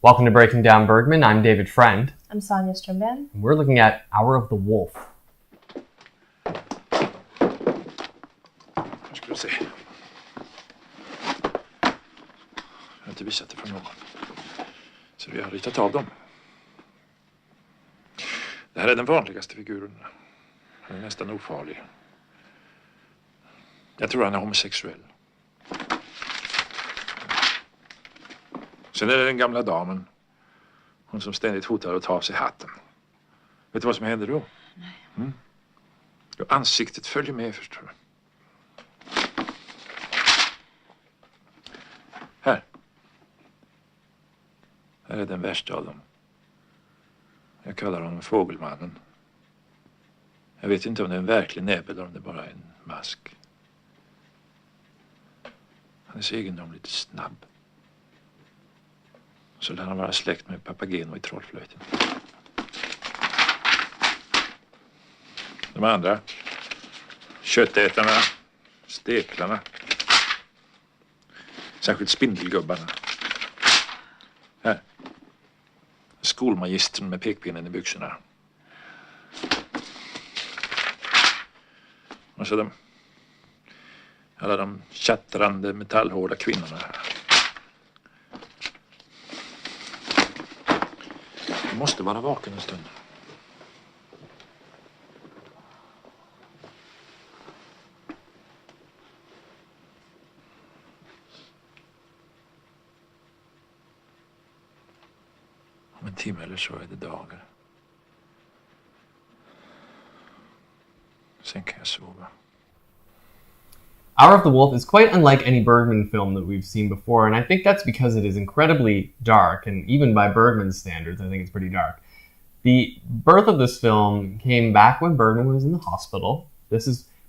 Welcome to Breaking Down Bergman. I'm David Friend. I'm Sonia Strimban. And we're looking at Hour of the Wolf. Här ska du se. Jag har inte visat det för någon. Så vi har ritat av dem. Det här är den vanligaste figuren. Han är nästan ofarlig. Jag tror han är homosexuell. Sen är det den gamla damen. Hon som ständigt hotar att ta av sig hatten. Vet du vad som händer då? Nej. Ansiktet följer med, förstår du. Här. Här är den värsta av dem. Jag kallar honom Fågelmannen. Jag vet inte om det är en verklig näbb eller om det bara är en mask. Han är så egendomligt snabb. Så lär han vara släkt med Papageno i Trollflöjten. De andra. Köttätarna. Steklarna. Särskilt spindelgubbarna. Här. Skolmagistern med pekpinnen i byxorna. Och så alla de tjattrande metallhårda kvinnorna. Du måste vara vaken en stund. Om en timme eller så är det dagar. Sen kan jag sova. Hour of the Wolf is quite unlike any Bergman film that we've seen before, and I think that's because it is incredibly dark, and even by Bergman's standards, I think it's pretty dark. The birth of this film came back when Bergman was in the hospital.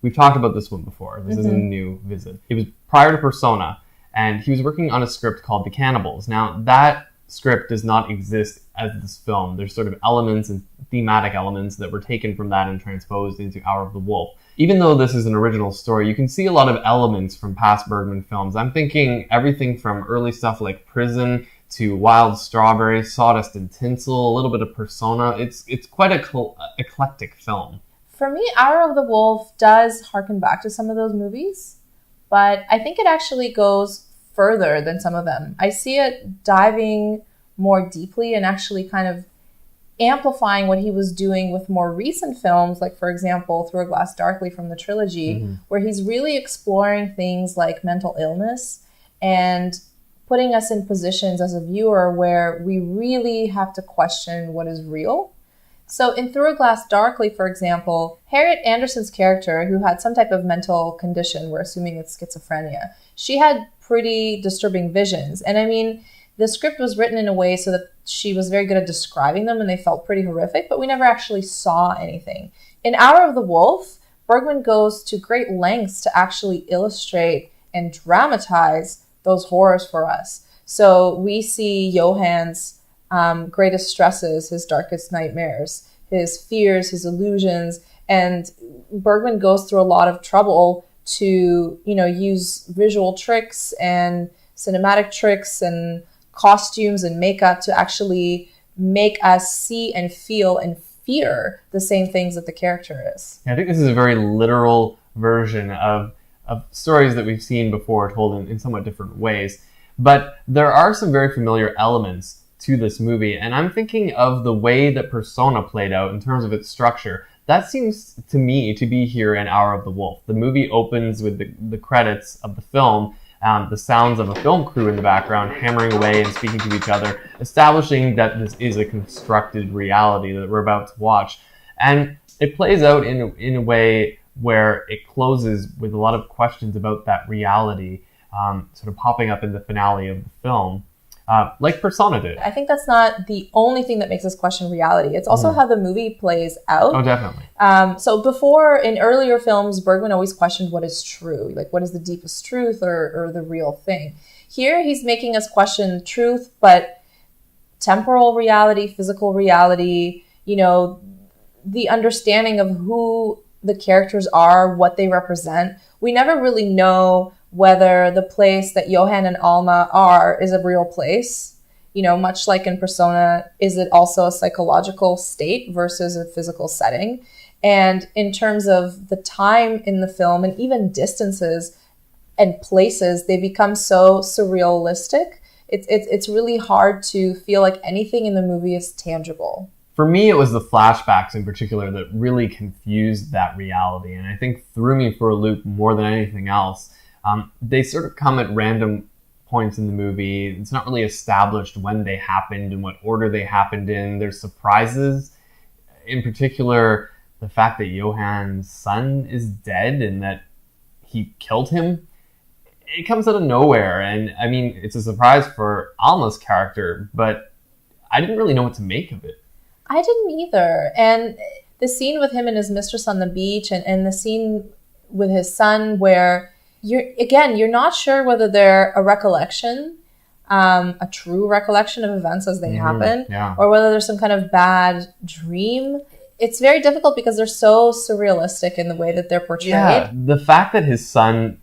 We've talked about this one before. This isn't a new visit. It was prior to Persona, and he was working on a script called The Cannibals. Now, that script does not exist as this film. There's sort of elements and thematic elements that were taken from that and transposed into Hour of the Wolf. Even though this is an original story, you can see a lot of elements from past Bergman films. I'm thinking everything from early stuff like Prison to Wild Strawberry, Sawdust and Tinsel, a little bit of Persona. It's quite a eclectic film. For me, Hour of the Wolf does harken back to some of those movies, but I think it actually goes further than some of them. I see it diving more deeply and actually kind of amplifying what he was doing with more recent films, like, for example, Through a Glass Darkly from the trilogy, where he's really exploring things like mental illness and putting us in positions as a viewer where we really have to question what is real. So in Through a Glass Darkly, for example, Harriet Anderson's character, who had some type of mental condition, we're assuming it's schizophrenia, she had pretty disturbing visions. And I mean, the script was written in a way so that she was very good at describing them and they felt pretty horrific, but we never actually saw anything. In Hour of the Wolf, Bergman goes to great lengths to actually illustrate and dramatize those horrors for us. So we see Johann's greatest stresses, his darkest nightmares, his fears, his illusions, and Bergman goes through a lot of trouble to, use visual tricks and cinematic tricks and costumes and makeup to actually make us see and feel and fear the same things that the character is. I think this is a very literal version of stories that we've seen before told in somewhat different ways. But there are some very familiar elements to this movie, and I'm thinking of the way that Persona played out in terms of its structure. That seems to me to be here in Hour of the Wolf. The movie opens with the credits of the film, the sounds of a film crew in the background hammering away and speaking to each other, establishing that this is a constructed reality that we're about to watch. And it plays out in a way where it closes with a lot of questions about that reality sort of popping up in the finale of the film, like Persona did. I think that's not the only thing that makes us question reality. It's also how the movie plays out. Oh, definitely. So before, in earlier films, Bergman always questioned what is true, like what is the deepest truth or the real thing. Here, he's making us question truth, but temporal reality, physical reality, the understanding of who the characters are, what they represent. We never really know whether the place that Johann and Alma are is a real place. much like in Persona, is it also a psychological state versus a physical setting? And in terms of the time in the film and even distances and places, they become so surrealistic. It's really hard to feel like anything in the movie is tangible. For me, it was the flashbacks in particular that really confused that reality, and I think threw me for a loop more than anything else. They sort of come at random points in the movie. It's not really established when they happened and what order they happened in. There's surprises. In particular, the fact that Johann's son is dead and that he killed him. It comes out of nowhere, and I mean, it's a surprise for Alma's character, but I didn't really know what to make of it. I didn't either. And the scene with him and his mistress on the beach and the scene with his son where you're not sure whether they're a recollection, a true recollection of events as they happen, or whether there's some kind of bad dream. It's very difficult because they're so surrealistic in the way that they're portrayed. Yeah, the fact that his son,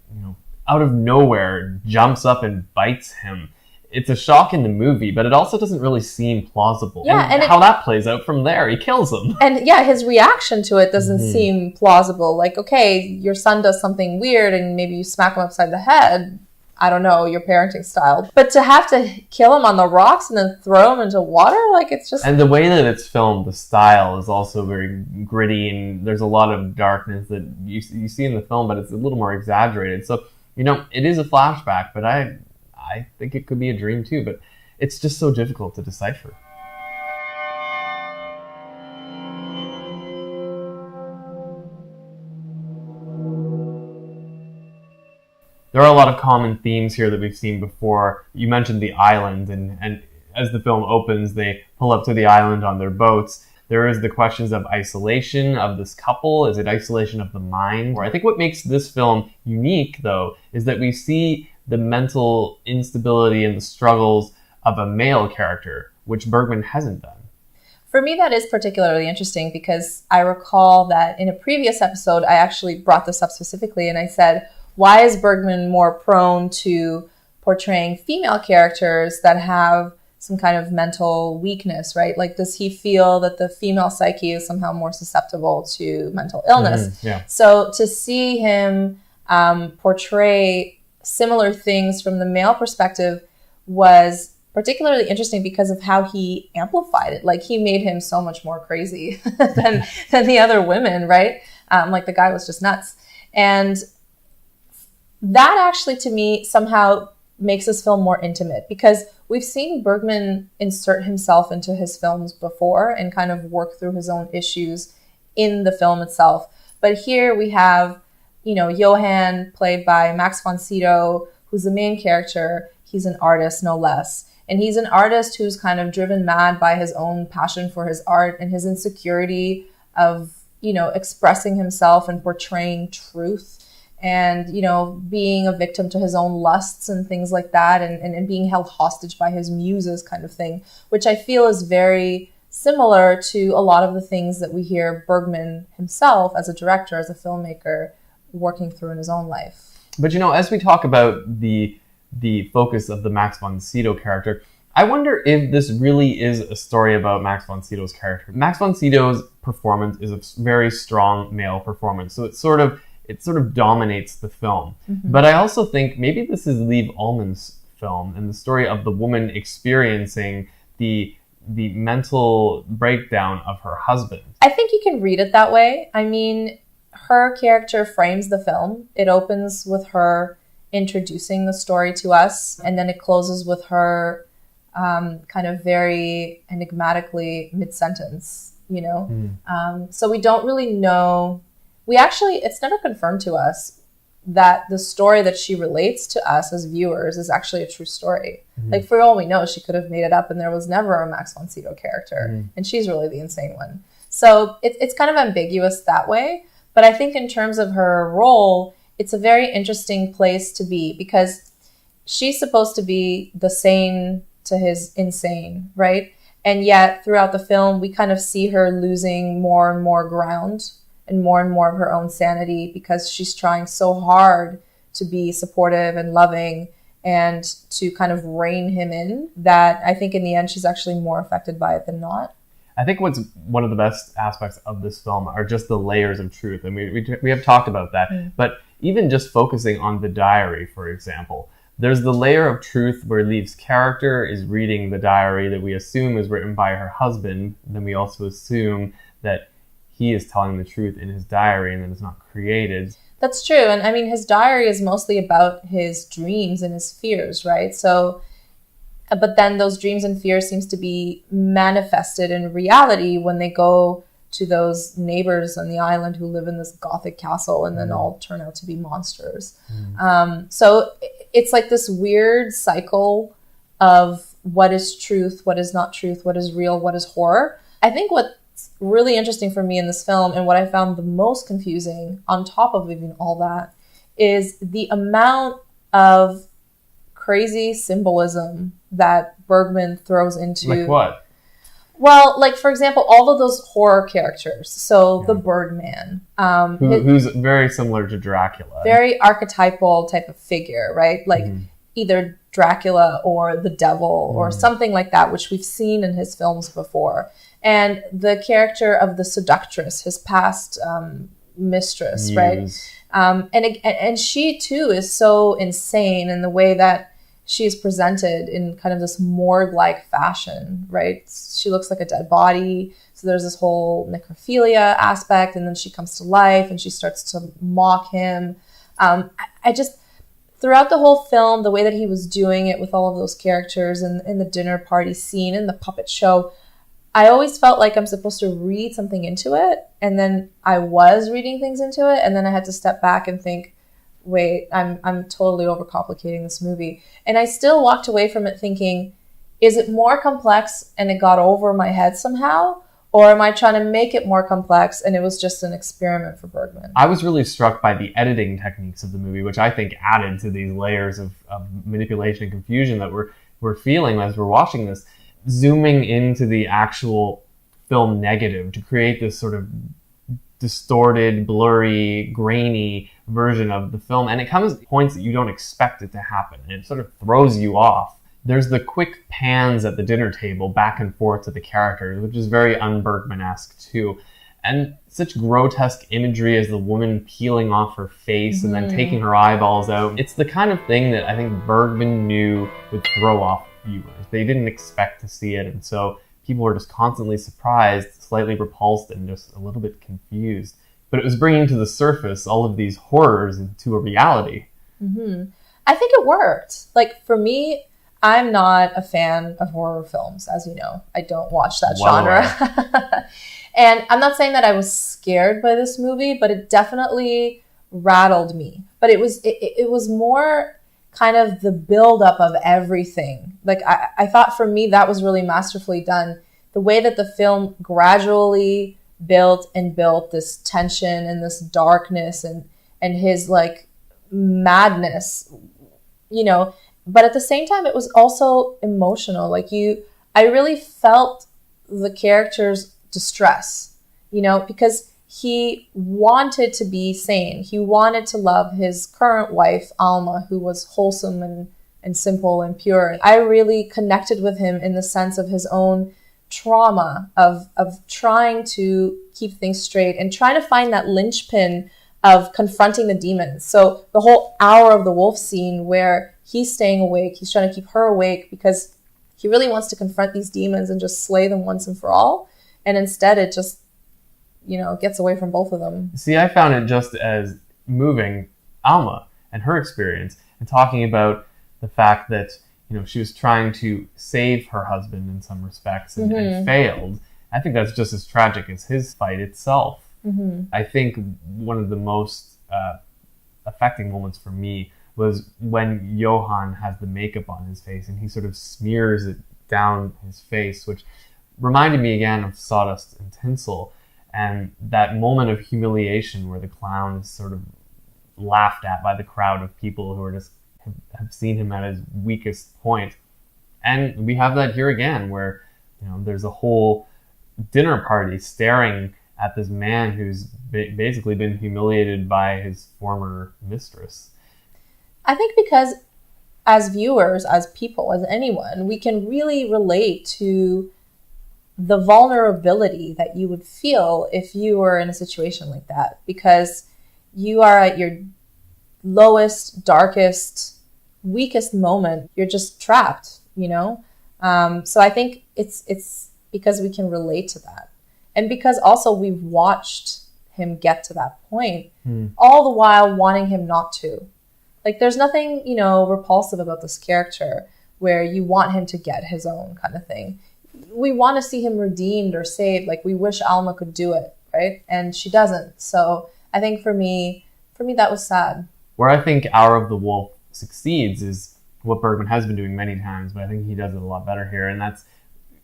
out of nowhere jumps up and bites him. It's a shock in the movie, but it also doesn't really seem plausible. Yeah, and how that plays out from there, he kills him. And yeah, his reaction to it doesn't seem plausible. Like, okay, your son does something weird and maybe you smack him upside the head. I don't know, your parenting style. But to have to kill him on the rocks and then throw him into water, like it's just... And the way that it's filmed, the style is also very gritty, and there's a lot of darkness that you see in the film, but it's a little more exaggerated. So, it is a flashback, but I think it could be a dream too, but it's just so difficult to decipher. There are a lot of common themes here that we've seen before. You mentioned the island, and as the film opens, they pull up to the island on their boats. There is the questions of isolation of this couple. Is it isolation of the mind? I think what makes this film unique, though, is that we see the mental instability and the struggles of a male character, which Bergman hasn't done. For me, that is particularly interesting because I recall that in a previous episode, I actually brought this up specifically, and I said, why is Bergman more prone to portraying female characters that have some kind of mental weakness, right? Like, does he feel that the female psyche is somehow more susceptible to mental illness? So to see him portray similar things from the male perspective was particularly interesting because of how he amplified it. Like, he made him so much more crazy than the other women, right? Like, the guy was just nuts. And that actually, to me, somehow makes this film more intimate because we've seen Bergman insert himself into his films before and kind of work through his own issues in the film itself. But here we have, Johann, played by Max von Sydow, who's the main character. He's an artist, no less. And he's an artist who's kind of driven mad by his own passion for his art and his insecurity of, expressing himself and portraying truth. And, being a victim to his own lusts and things like that, and being held hostage by his muses kind of thing, which I feel is very similar to a lot of the things that we hear Bergman himself as a director, as a filmmaker, working through in his own life. But, as we talk about the focus of the Max von Sydow character, I wonder if this really is a story about Max von Sydow's character. Max von Sydow's performance is a very strong male performance, so it sort of dominates the film. But I also think maybe this is Liv Ullmann's film and the story of the woman experiencing the mental breakdown of her husband. I think you can read it that way. I mean, her character frames the film. It opens with her introducing the story to us, and then it closes with her kind of very enigmatically mid-sentence, So we don't really know. It's never confirmed to us that the story that she relates to us as viewers is actually a true story. Like, for all we know, she could have made it up and there was never a Max von Sydow character. And she's really the insane one. So it's kind of ambiguous that way. But I think in terms of her role, it's a very interesting place to be because she's supposed to be the sane to his insane, right? And yet throughout the film, we kind of see her losing more and more ground and more of her own sanity because she's trying so hard to be supportive and loving and to kind of rein him in, that I think in the end she's actually more affected by it than not. I think what's one of the best aspects of this film are just the layers of truth. And we have talked about that. But even just focusing on the diary, for example, there's the layer of truth where Liv's character is reading the diary that we assume is written by her husband. Then we also assume that he is telling the truth in his diary and that it's not created. That's true. And I mean, his diary is mostly about his dreams and his fears, right? So, but then those dreams and fears seems to be manifested in reality when they go to those neighbors on the island who live in this Gothic castle and then all turn out to be monsters. So it's like this weird cycle of what is truth, what is not truth, what is real, what is horror. I think what's really interesting for me in this film, and what I found the most confusing on top of even all that, is the amount of crazy symbolism that Bergman throws into. Like what? Well, like, for example, all of those horror characters. So the Bergman. Who's very similar to Dracula. Very archetypal type of figure, right? Like either Dracula or the devil or something like that, which we've seen in his films before. And the character of the seductress, his past mistress, right? And she, too, is so insane in the way that she is presented in kind of this morgue-like fashion, right? She looks like a dead body. So there's this whole necrophilia aspect, and then she comes to life and she starts to mock him. I just, throughout the whole film, the way that he was doing it with all of those characters and in the dinner party scene and the puppet show, I always felt like I'm supposed to read something into it. And then I was reading things into it. And then I had to step back and think, wait, I'm totally overcomplicating this movie. And I still walked away from it thinking, is it more complex and it got over my head somehow? Or am I trying to make it more complex and it was just an experiment for Bergman? I was really struck by the editing techniques of the movie, which I think added to these layers of manipulation and confusion that we're feeling as we're watching this. Zooming into the actual film negative to create this sort of distorted, blurry, grainy version of the film. And it comes at points that you don't expect it to happen. And it sort of throws you off. There's the quick pans at the dinner table back and forth to the characters, which is very un-Bergman-esque too. And such grotesque imagery as the woman peeling off her face and then taking her eyeballs out. It's the kind of thing that I think Bergman knew would throw off viewers. They didn't expect to see it. And so people were just constantly surprised, slightly repulsed, and just a little bit confused. But it was bringing to the surface all of these horrors into a reality. I think it worked. Like, for me, I'm not a fan of horror films, as you know. I don't watch that genre. And I'm not saying that I was scared by this movie, but it definitely rattled me. But it was more kind of the buildup of everything. Like, I thought for me that was really masterfully done. The way that the film gradually built this tension and this darkness and his like madness, you know. But at the same time, it was also emotional. Like, I really felt the character's distress, you know, because he wanted to be sane. He wanted to love his current wife, Alma, who was wholesome and simple and pure. I really connected with him in the sense of his own trauma of trying to keep things straight and trying to find that linchpin of confronting the demons. So the whole hour of the wolf scene where he's staying awake, he's trying to keep her awake because he really wants to confront these demons and just slay them once and for all. And instead it just, you know, gets away from both of them. See, I found it just as moving Alma and her experience and talking about the fact that, you know, she was trying to save her husband in some respects and failed. I think that's just as tragic as his fight itself. I think one of the most affecting moments for me was when Johan has the makeup on his face and he sort of smears it down his face, which reminded me again of Sawdust and Tinsel, and that moment of humiliation where the clown is sort of laughed at by the crowd of people who are just have seen him at his weakest point. And we have that here again, where, you know, there's a whole dinner party staring at this man who's basically been humiliated by his former mistress. I think because as viewers, as people, as anyone, we can really relate to the vulnerability that you would feel if you were in a situation like that, because you are at your lowest, darkest, weakest moment. You're just trapped, you know? So I think it's because we can relate to that. And because also we've watched him get to that point, all the while wanting him not to. Like, there's nothing, you know, repulsive about this character where you want him to get his own kind of thing. We want to see him redeemed or saved. Like, we wish Alma could do it, right? And she doesn't. So I think for me, that was sad. Where I think Hour of the Wolf succeeds is what Bergman has been doing many times, but I think he does it a lot better here, and that's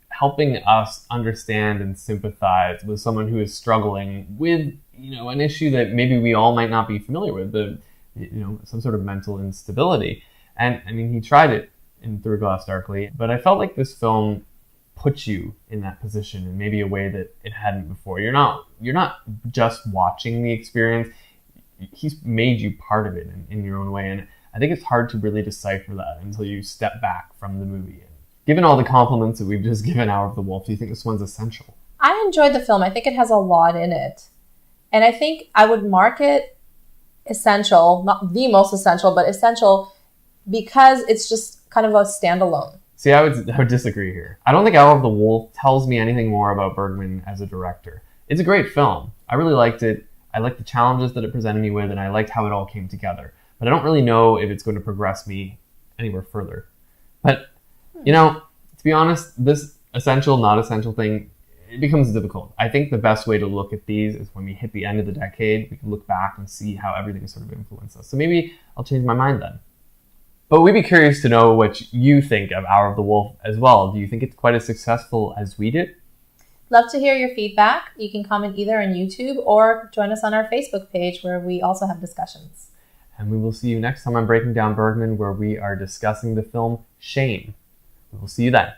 helping us understand and sympathize with someone who is struggling with, you know, an issue that maybe we all might not be familiar with, some sort of mental instability. And I mean, he tried it in Through Glass Darkly, but I felt like this film puts you in that position in maybe a way that it hadn't before. You're not just watching the experience. He's made you part of it in your own way, and I think it's hard to really decipher that until you step back from the movie. Given all the compliments that we've just given Hour of the Wolf, do you think this one's essential? I enjoyed the film. I think it has a lot in it. And I think I would mark it essential, not the most essential, but essential because it's just kind of a standalone. See, I would disagree here. I don't think Hour of the Wolf tells me anything more about Bergman as a director. It's a great film. I really liked it. I liked the challenges that it presented me with, and I liked how it all came together. But I don't really know if it's going to progress me anywhere further. But, you know, to be honest, this essential, not essential thing, it becomes difficult. I think the best way to look at these is when we hit the end of the decade, we can look back and see how everything sort of influenced us. So maybe I'll change my mind then. But we'd be curious to know what you think of Hour of the Wolf as well. Do you think it's quite as successful as we did? Love to hear your feedback. You can comment either on YouTube or join us on our Facebook page where we also have discussions. And we will see you next time on Breaking Down Bergman, where we are discussing the film Shame. We will see you then.